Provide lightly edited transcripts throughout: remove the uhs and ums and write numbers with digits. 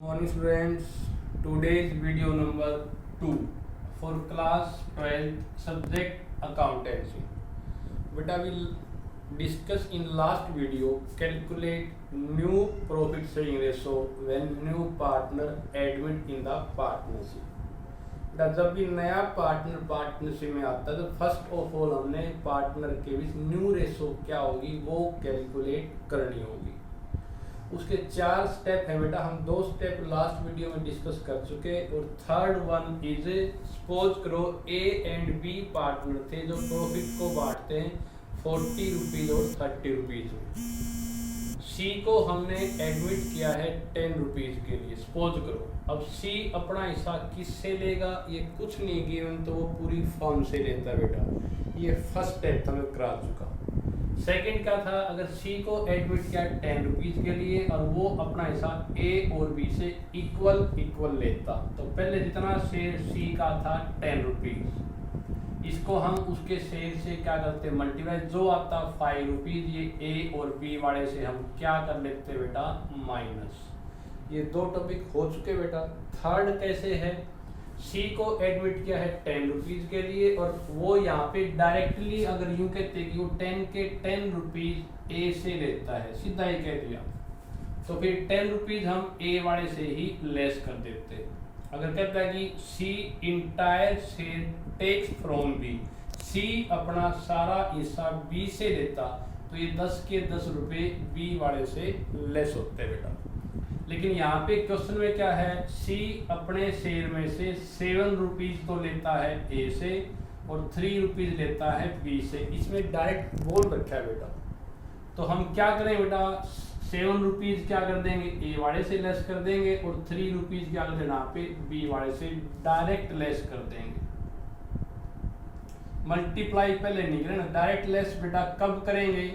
Morning students, today's video number 2 for class 12 subject accountancy. Beta will discuss in last video calculate new profit sharing ratio when new partner admit in the partnership. बेटा जब भी नया partner partnership में आता है तो first of all हमने partner के बीच न्यू रेशो क्या होगी वो कैलकुलेट करनी होगी। उसके 4 स्टेप है बेटा, हम 2 स्टेप लास्ट वीडियो में डिस्कस कर चुके और थर्ड वन इज सपोज करो ए एंड बी पार्टनर थे जो प्रॉफिट को बांटते हैं 40 रुपीज और 30 रुपीज में। सी को हमने एडमिट किया है 10 रुपीज के लिए सपोज करो। अब सी अपना हिस्सा किससे लेगा, ये कुछ नहीं गिवन तो वो पूरी फर्म से लेता है बेटा। ये फर्स्ट स्टेप था मैं करा चुका। सेकंड क्या था, अगर सी को एडमिट किया 10 रुपीज के लिए और वो अपना हिस्सा ए और बी से इक्वल लेता तो पहले जितना शेयर सी का था 10 रुपीज, इसको हम उसके शेयर से क्या करते मल्टीप्लाई, जो आता 5 रुपीज ये ए और बी वाले से हम क्या कर लेते बेटा माइनस। ये 2 टॉपिक हो चुके बेटा। थर्ड कैसे है, सी को एडमिट किया है 10 रुपीज के लिए और वो यहाँ पे डायरेक्टली अगर यूं कहते कि वो 10 के 10 रुपीज ए से लेता है, सीधा ही कह दिया तो फिर 10 रुपीज हम ए वाले से ही लेस कर देते। अगर कहता है कि C entire share takes from B, C अपना सारा हिस्सा बी से लेता तो ये 10 के 10 रुपए बी वाले से लेस होते बेटा। लेकिन यहाँ पे क्वेश्चन में क्या है, सी अपने शेयर में से 7 रुपीज तो लेता है ए से और 3 रुपीज लेता है बी से। इसमें डायरेक्ट बोल रखा है बेटा। तो हम क्या करें बेटा, 7 रुपीज क्या कर देंगे ए वाले से लेस कर देंगे और 3 रुपीज क्या कर देना यहाँ पे बी वाले से डायरेक्ट लेस कर देंगे। मल्टीप्लाई पहले नहीं करें ना, डायरेक्ट लेस बेटा कब करेंगे,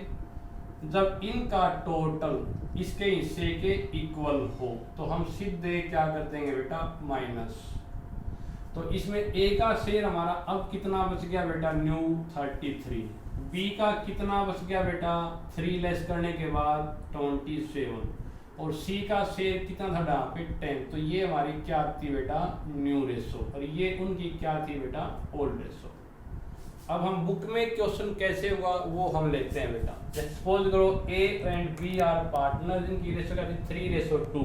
जब इनका टोटल इसके हिस्से के इक्वल हो तो हम सीधे क्या कर देंगे बेटा माइनस। तो इसमें ए का शेयर हमारा अब कितना बच गया बेटा न्यू 33, बी का कितना बच गया बेटा 3 लेस करने के बाद 27 और सी का शेयर कितना था यहाँ पे 10। तो ये हमारी क्या आती बेटा न्यू रेशो और ये उनकी क्या थी बेटा ओल्ड रेशो। अब हम बुक में क्वेश्चन कैसे हुआ वो हम लेते हैं बेटा। सपोज करो A and B are partner, इनकी रेशो क्या थी 3:2।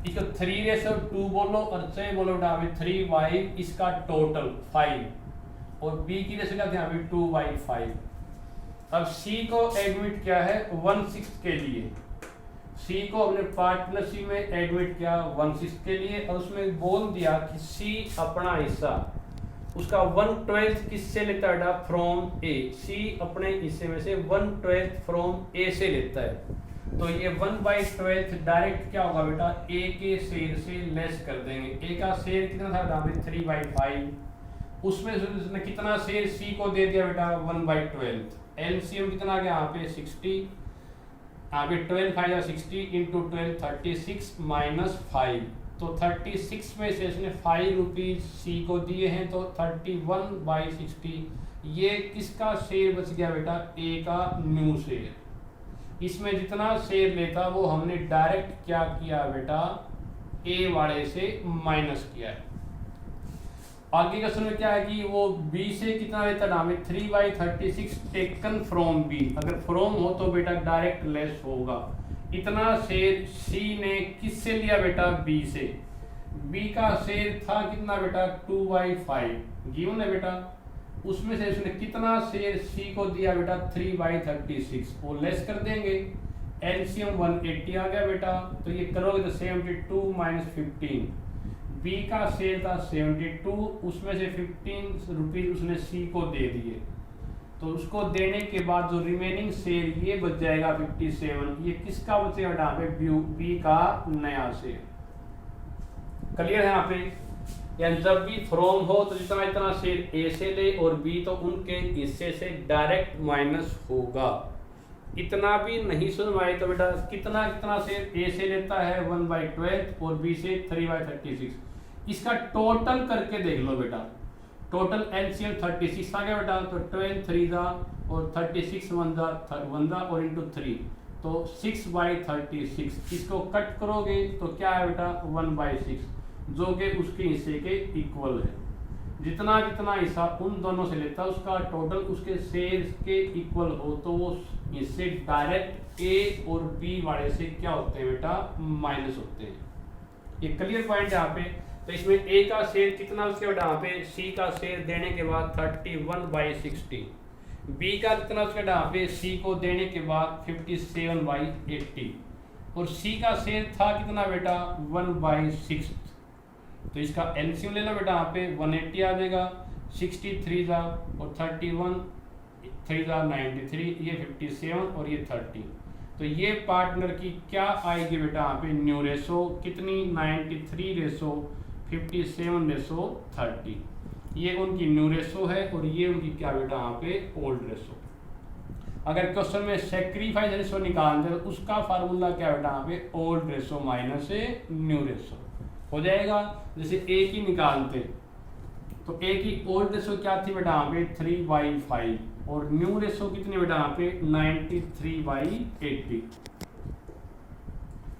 इसको 3:2 बोलो और चाहे बोलो बेटा अभी 3/, इसका टोटल 5 और बी की रेशो क्या थी अभी 2/5। अब सी को एडमिट किया है 1/6 के लिए, सी को अपने पार्टनरशिप में एडमिट किया 1/6 के लिए और उसमें बोल दिया कि सी अपना हिस्सा उसका 1/12 किससे लेता है फ्रॉम ए, सी अपने हिस्से में से 1/12 फ्रॉम ए से लेता है। तो ये 1/12 डायरेक्ट क्या होगा बेटा ए के शेयर से लेस कर देंगे। ए का शेयर कितना था 3/5, उसमें से उसने कितना शेयर सी को दे दिया बेटा 1/12। एलसीएम कितना आ गया यहाँ पे 60, यहाँ पे 12 5 60 इंटू 12 36 माइनस 5। तो 36 में से इसने 5 रुपीज सी को दिए हैं तो 31/60 ये किसका शेयर बच गया बेटा ए का न्यू शेयर। इसमें जितना शेयर लेता वो हमने डायरेक्ट क्या किया बेटा ए वाले से माइनस किया है। आगे क्वेश्चन में क्या है कि वो बी से कितना लेता है हमें 3/36 टेकन फ्रॉम बी, अगर फ्रॉम हो तो बेटा डायरेक्ट लेस होगा। इतना शेयर सी ने किससे लिया बेटा बी से, बी का शेयर था कितना बेटा 2/5 गिवन है बेटा, उसमें से उसने कितना शेयर सी को दिया बेटा 3/36 वो लेस कर देंगे। एलसीएम 180 आ गया बेटा, तो ये करोगे तो 72 माइनस 15, बी का शेयर था 72 उसमें से 15 रुपीज उसने सी को दे दिए तो उसको देने के बाद जो रिमेनिंग शेयर ये बच जाएगा 57, ये किसका बचेगा यहाँ पे बी का नया शेयर। क्लियर है यहाँ पे, यानी जब भी फ्रॉम हो तो जितना इतना शेयर ए से ले और बी तो उनके हिस्से से डायरेक्ट माइनस होगा। इतना भी नहीं समझ आए तो बेटा कितना कितना शेयर ए से लेता है 1/12 और बी से 3/36, इसका टोटल करके देख लो बेटा। टोटल एलसीएम 36 आ गया बेटा, तो 12 3 और 36 1 और इंटू 3 तो 6/36, इसको कट करोगे तो क्या है बेटा 1/6, जो कि उसके हिस्से के इक्वल है। जितना जितना हिस्सा उन दोनों से लेता है उसका टोटल उसके शेयर के इक्वल हो तो वो हिस्से डायरेक्ट ए और बी वाले से क्या होते हैं बेटा माइनस होते हैं। ये क्लियर पॉइंट यहाँ पे। तो इसमें ए का शेयर कितना उसके बेटा यहाँ पे सी का शेयर देने के बाद 31/60, बी का कितना उसके यहाँ पे सी को देने के बाद 57/80 और सी का शेयर था कितना बेटा 1/6। तो इसका एलसीएम ले लो बेटा यहाँ पे 180 आ जाएगा, 63 जा और 31 3 जा 93, ये 57 और ये 30। तो ये पार्टनर की क्या आएगी बेटा यहाँ पे न्यू रेशो कितनी 93/57/30, ये उनकी न्यू रेशो है और ये उनकी क्या बेटा यहाँ पे ओल्ड रेशो। अगर क्वेश्चन में सेक्रीफाइस रेशो निकालते हैं तो उसका फार्मूला क्या बेटा यहाँ पे old ratio minus new ratio हो जाएगा। जैसे ए की निकालते तो ए की ओल्ड रेशो क्या थी बेटा यहाँ पे 3/5 और न्यू रेशो कितनी बेटा यहाँ पे 93/80।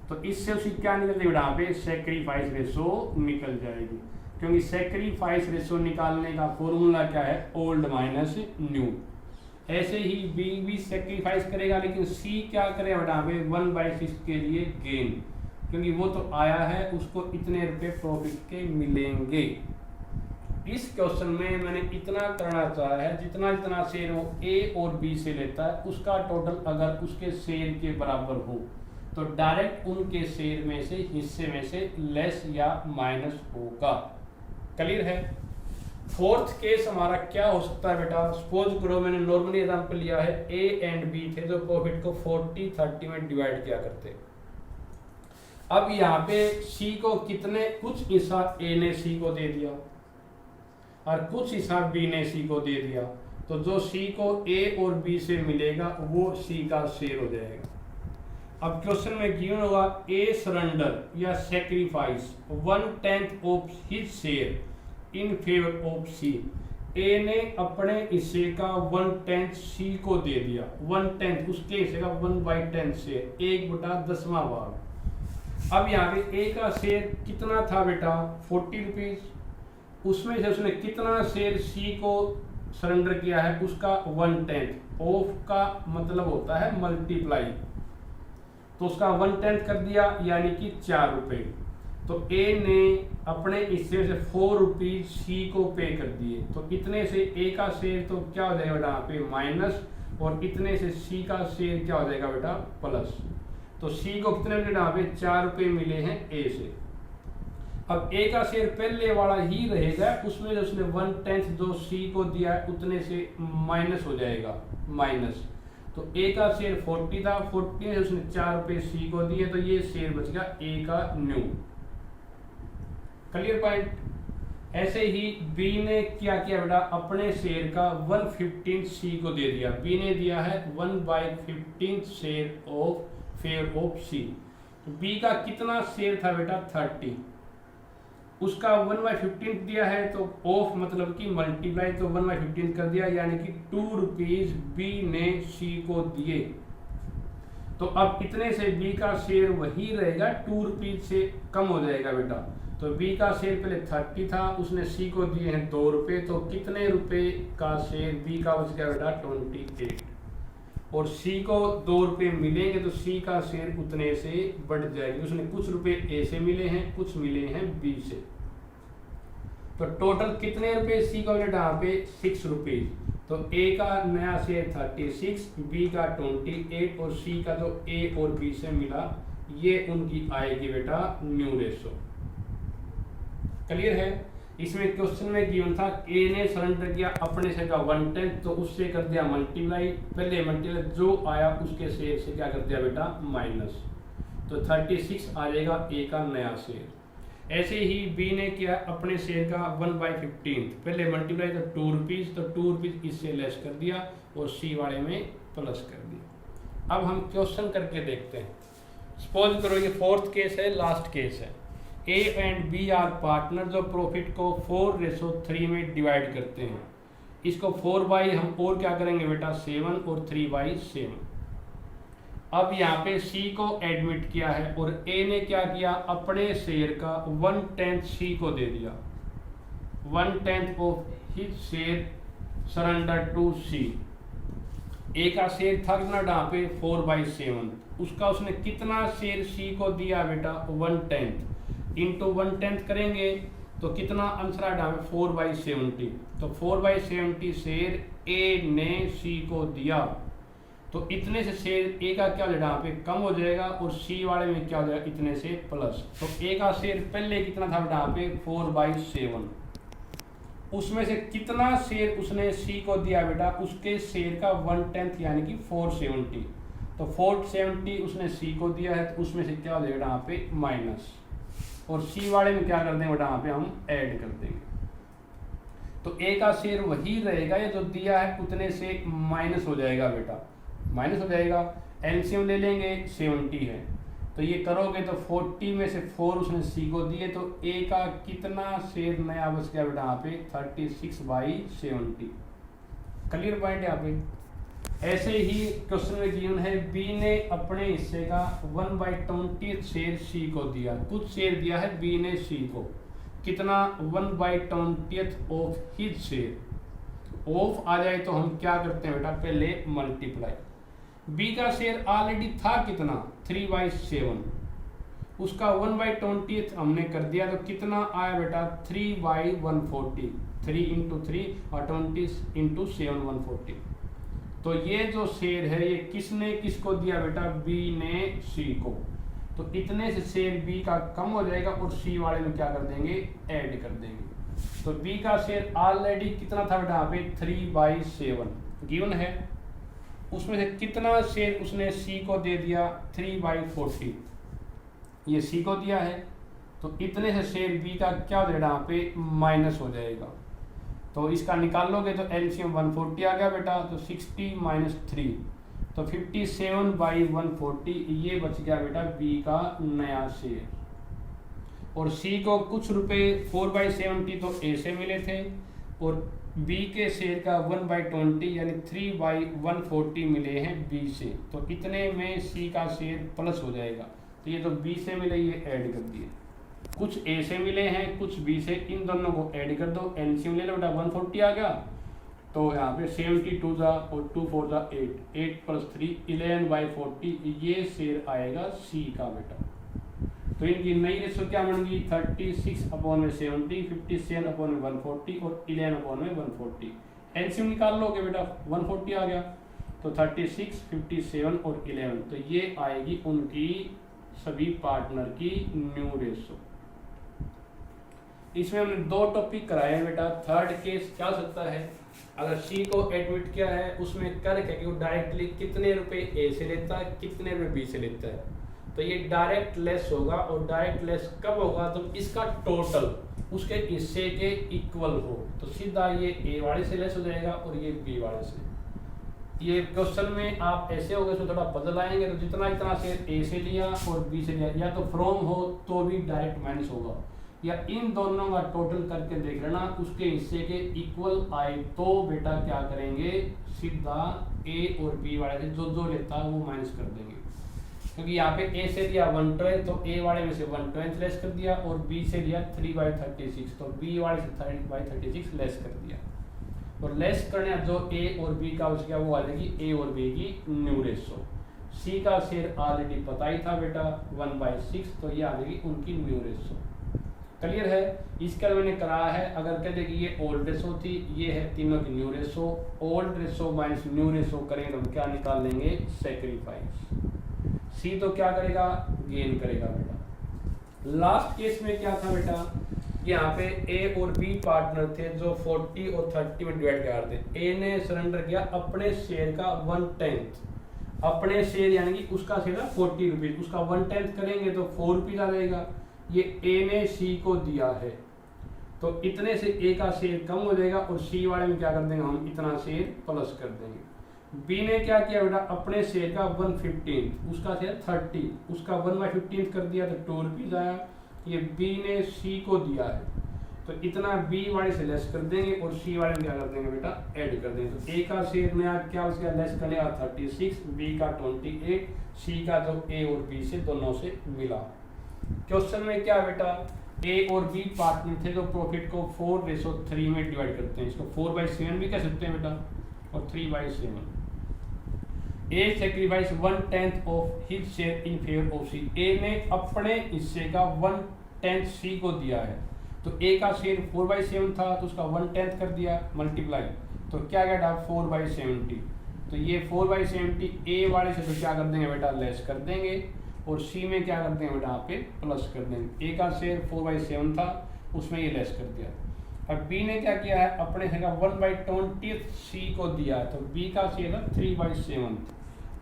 तो इससे उसकी क्या निकल जाएगी बेटा यहाँ पे सेक्रीफाइस रेशो निकल जाएगी, क्योंकि सेक्रीफाइस रेशो निकालने का फॉर्मूला क्या है ओल्ड माइनस न्यू। ऐसे ही बी भी सेक्रीफाइस करेगा, लेकिन सी क्या करेगा बेटा यहाँ पे 1/6 के लिए गेन, क्योंकि वो तो आया है उसको इतने रुपए प्रॉफिट के मिलेंगे। इस क्वेश्चन में मैंने इतना करना चाहा है जितना जितना शेयर वो ए और बी से लेता है उसका टोटल अगर उसके शेयर के बराबर हो तो डायरेक्ट उनके शेयर में से हिस्से में से लेस या माइनस होगा। क्लियर है। फोर्थ केस हमारा क्या हो सकता है बेटा, सपोज करो मैंने नॉर्मली एग्जांपल लिया है ए एंड बी थे जो प्रॉफिट को 40-30 में डिवाइड किया करते। अब यहाँ पे सी को कितने कुछ हिस्सा ए ने सी को दे दिया और कुछ हिस्सा बी ने सी को दे दिया, तो जो सी को ए और बी से मिलेगा वो सी का शेयर हो जाएगा। अब क्वेश्चन में गिवन होगा ए सरेंडर या sacrifice 1/10 of his share in favour of C. A ने अपने हिस्से का 1/10 सी को दे दिया, 1/10 उसके हिस्से का 1/10 शेयर 1/10वां भाग। अब यहाँ पे ए का शेयर कितना था बेटा 40 रुपीज, उसमें से उसने कितना शेयर सी को सरेंडर किया है उसका 1/10, ऑफ का मतलब होता है मल्टीप्लाई, तो उसका 1/10 कर दिया यानी कि 4 रुपए। तो ए ने अपने हिस्से से 4 रुपीज सी को पे कर दिए, तो इतने से ए का शेयर तो क्या हो जाएगा बेटा यहाँ पे माइनस और इतने से सी का शेयर क्या हो जाएगा बेटा प्लस। तो सी को कितने मिले यहाँ पे 4 रुपए मिले हैं ए से। अब ए का शेयर पहले वाला ही रहेगा, उसमें जो उसने 1/10 जो सी को दिया है उतने से माइनस हो जाएगा माइनस। तो ए का शेयर 40 था, 40 से उसने 4 रुपए सी को दिए तो ये शेयर बच गया ए का न्यू। Clear point. ऐसे ही बी ने क्या किया बेटा अपने शेयर का 1/15 सी को दे दिया, बी ने दिया है 1/15 share of fair of C. B का कितना शेयर था बेटा 30, उसका 1/15 दिया है तो ऑफ मतलब कि मल्टीप्लाई, तो 1/15 कर दिया यानी कि 2 रुपीज बी ने सी को दिए। तो अब इतने से बी का शेयर वही रहेगा, 2 रुपीज से कम हो जाएगा बेटा। तो बी का शेयर पहले 30 था, उसने सी को दिए हैं 2 रुपए, तो कितने रुपए का शेयर बी का बच गया बेटा 28, और सी को 2 रुपए मिलेंगे तो सी का शेयर उतने से बढ़ जाएगी। उसने कुछ रुपए ए से मिले हैं, कुछ मिले हैं बी से, तो टोटल कितने रुपए सी को मिले यहाँ पे 6 रुपीज। तो ए का नया शेयर 36, बी का 28 और सी का जो ए और बी से मिला ये उनकी आएगी बेटा न्यू रेशो। क्लियर है। इसमें क्वेश्चन में गिवन था ए ने सरेंडर किया अपने शेयर का 1/10 तो उससे कर दिया मल्टीप्लाई, पहले मल्टीप्लाई जो आया उसके शेयर से क्या कर दिया बेटा माइनस, तो 36 आ जाएगा ए का नया शेयर। ऐसे ही बी ने किया अपने शेयर का 1/15 पहले मल्टीप्लाई तो 2 रुपीज, तो 2 रुपीज इससे लेस कर दिया और सी वाले में प्लस कर दिया। अब हम क्वेश्चन करके देखते हैं। सपोज करो ये फोर्थ केस है, लास्ट केस है। A and B are partner जो प्रॉफिट को 4:3 में डिवाइड करते हैं। इसको 4 बाई हम और क्या करेंगे बेटा 7 और 3/7। अब यहाँ पे सी को एडमिट किया है और ए ने क्या किया, अपने शेयर का 1/10 सी को दे दिया, 1/10 of his share surrender to C. A का शेयर था कितना यहाँ पे 4/7, उसका उसने कितना शेयर सी को दिया बेटा 1/10 इंटू 1/10 करेंगे तो कितना आंसर आ यहाँ पे 4/70। तो 4/70 शेयर ए ने सी को दिया, तो इतने से शेयर ए का क्या हो जाएगा यहाँ पे कम हो जाएगा और सी वाले में क्या हो जाएगा इतने से प्लस। तो ए का शेयर पहले कितना था बेटा यहाँ पे 4/7, उसमें से कितना शेयर उसने सी को दिया बेटा, उसके शेयर का 1/10 यानी कि 470। तो 470 उसने सी को दिया है तो उसमें से क्या हो जाएगा यहाँ पे माइनस, और सी वाले में क्या कर देंगे बेटा यहाँ पे हम ऐड कर देंगे। तो ए का शेयर वही रहेगा, ये जो दिया है उतने से माइनस हो जाएगा बेटा, माइनस हो जाएगा। एलसीएम ले लेंगे 70 है, तो ये करोगे तो 40 में से 4 उसने सी को दिए, तो ए का कितना शेयर नया बच गया बेटा यहाँ पे 36/70। क्लियर पॉइंट यहाँ पे। ऐसे ही क्वेश्चन में गिवन है बी ने अपने हिस्से का 1/20 शेयर सी को दिया, कुछ शेयर दिया है बी ने सी को, कितना 1/20 ऑफ हिज शेयर। ऑफ आ जाए तो हम क्या करते हैं बेटा पहले मल्टीप्लाई। बी का शेयर ऑलरेडी था कितना 3/7, उसका 1/20 हमने कर दिया तो कितना आया बेटा 3/140, 3 इंटू 3 और 20 इंटू 7 140। तो ये जो शेयर है ये किसने किसको दिया बेटा, बी ने सी को, तो इतने से शेयर बी का कम हो जाएगा और सी वाले में क्या कर देंगे ऐड कर देंगे। तो बी का शेयर ऑलरेडी कितना था बेटा यहाँ पे 3/7 गिवन है, उसमें से कितना शेयर उसने सी को दे दिया 3/40, ये सी को दिया है, तो इतने से शेयर बी का क्या हो जाएगा यहाँ पे माइनस हो जाएगा। तो इसका निकालोगे तो एलसीएम 140 आ गया बेटा, तो 60 - 3 तो 57/140 ये बच गया बेटा बी का नया शेयर। और सी को कुछ रुपए 4/70 तो ए से मिले थे और बी के शेयर का 1/20 यानी 3/140 मिले हैं बी से, तो इतने में सी का शेयर प्लस हो जाएगा। तो ये तो बी से मिले ये ऐड कर दिए, कुछ ए से मिले हैं कुछ बी से, इन दोनों को ऐड कर दो, एलसीएम ले लो बेटा 140 आ गया। तो यहाँ पे 72 जा और 2 4 जा 8, 8 + 3 11/40 ये शेयर आएगा सी का बेटा। तो इनकी नई रेशो क्या बनेगी 36/70, 57/140 और 11/140। एलसीएम निकाल लोगे बेटा 140 आ गया, तो 36, 57 और 11, तो ये आएगी उनकी सभी पार्टनर की न्यू रेशो। इसमें हमने 2 टॉपिक कराए हैं बेटा। थर्ड केस क्या हो सकता है, अगर सी को एडमिट किया है उसमें कर है कि वो डायरेक्टली कितने रुपए ए से लेता है कितने रुपए बी से लेता है, तो ये डायरेक्ट लेस होगा। और डायरेक्ट लेस कब होगा, तो इसका टोटल उसके हिस्से के इक्वल हो, तो सीधा ये ए वाले से लेस हो जाएगा और ये बी वाले से। ये क्वेश्चन में आप ऐसे होगा इसमें थोड़ा बदल आएंगे, तो जितना इतना से ए से लिया और बी से लिया, या तो फ्रॉम हो तो भी डायरेक्ट माइनस होगा, या इन दोनों का टोटल करके देख लेना, उसके हिस्से के इक्वल आए तो बेटा क्या करेंगे सीधा ए और बी वाले से जो लेता है वो माइनस कर देंगे। क्योंकि यहाँ पे ए से लिया 1/12 तो ए वाले में से 1/12 लेस कर दिया, और बी से लिया 3/36 तो बी वाले से 3/36 लेस कर दिया। और लेस करने जो ए और बी का बच गया वो आ जाएगी ए और बी की न्यू रेशो। सी का शेयर ऑलरेडी पता ही था बेटा 1/6, तो ये आ जाएगी उनकी न्यू रेशो। क्लियर है। इसका मैंने कराया है, अगर कहते कि ये ओल्ड रेशो थी, ये है तीनों की new ratio, old ratio minus new ratio करेंगे तो हम क्या निकाल लेंगे सैक्रिफाइस। सी तो क्या करेगा गेन करेगा बेटा। लास्ट केस में क्या था बेटा, यहाँ पे ए और बी पार्टनर थे जो 40 और 30 में डिवाइड कर रहे थे। ए ने सरेंडर किया अपने शेयर का 1/10, अपने शेयर यानी कि उसका शेयर है 40 रुपीज, उसका 1/10 करेंगे तो 4 रुपीज आ जाएगा। ये ए ने सी को दिया है तो इतने से ए का शेयर कम हो जाएगा और सी वाले में क्या कर देंगे हम इतना शेयर प्लस कर देंगे। बी ने क्या किया बेटा अपने शेयर का 1/15, उसका शेयर 30, उसका 1/15 कर दिया तो 2 रुपीज आया। ये बी ने सी को दिया है, तो इतना बी वाले से लेस कर देंगे और सी वाले में क्या कर देंगे बेटा, ऐड कर देंगे। तो ए का शेयर में आज क्या उसका लेस करेगा 36, बी का 28, सी का जो ए और बी से दोनों से मिला। क्वेश्चन में क्या बेटा, ए और बी पार्टनर थे तो प्रॉफिट को 4:3 में डिवाइड करते हैं। इसको 4/7 भी कह सकते हैं बेटा और 3/7। A sacrifice 1/10 of his share in favour of C. A ने अपने हिस्से का 1/10 सी को दिया है। तो ए का शेयर 4/7 था तो उसका 1/10 कर दिया मल्टीप्लाई, तो क्या कहता है 4/70। तो ये 4/70 ए वाले से तो क्या कर देंगे बेटा, लेस कर देंगे और सी में क्या कर देंगे बेटा, यहाँ पे प्लस कर देंगे। ए का शेयर 4/7 था उसमें ये लेस कर दिया। अब बी ने क्या किया है, अपने से 1/20 सी को दिया है। तो बी का शेयर है 3/7,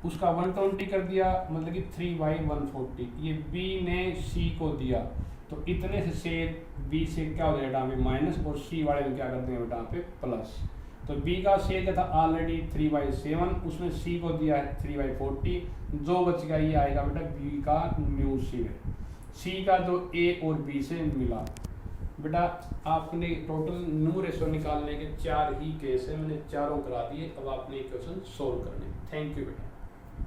उसका 120 कर दिया मतलब कि 3/140। ये बी ने सी को दिया तो इतने से शेयर बी से क्या हो जाएगा यहाँ पे माइनस और सी वाले में क्या कर देंगे बेटा यहाँ पे प्लस। तो बी का शेयर क्या था ऑलरेडी 3/7, उसमें सी को दिया है 3/40, जो बच गया ये आएगा बेटा बी का न्यू शेयर। सी का जो ए और बी से मिला। बेटा आपने टोटल न्यू रेशो निकालने के 4 ही केस है, मैंने चारों करा दिए। अब आपने क्वेश्चन सोल्व करने। थैंक यू बेटा।